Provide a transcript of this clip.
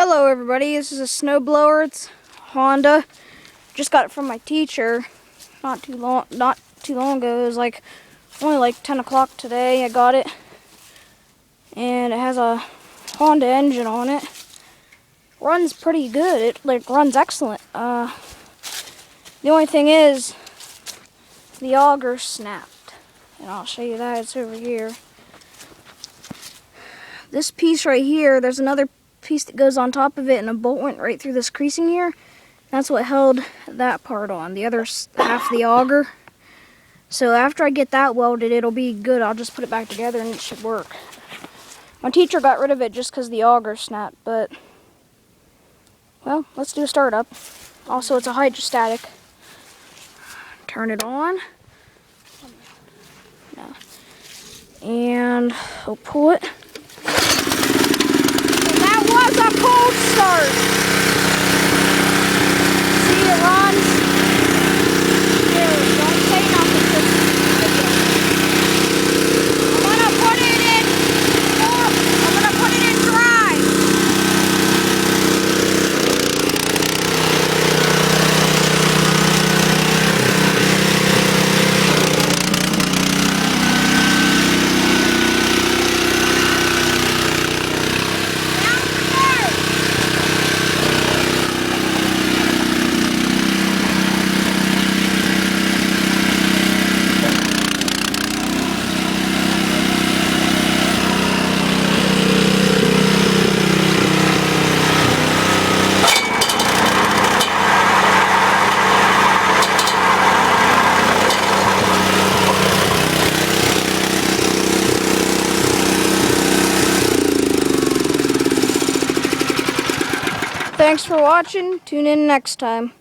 Hello everybody, this is a snowblower. It's Honda. Just got it from my teacher not too long ago. It was only like 10 o'clock today I got it. And it has a Honda engine on it. Runs pretty good. It runs excellent. The only thing is the auger snapped. And I'll show you that. It's over here. This piece right here, there's another piece that goes on top of it, and a bolt went right through this creasing here. That's what held that part on, the other half of the auger. So after I get that welded, it'll be good. I'll just put it back together and it should work. My teacher got rid of it just because the auger snapped, but well, let's do a startup. Also, it's a hydrostatic. Turn it on. No. And we'll pull it. Was a cold start. See, it runs. Here, don't say nothing. I'm gonna put it in. I'm gonna put it in dry. Thanks for watching. Tune in next time.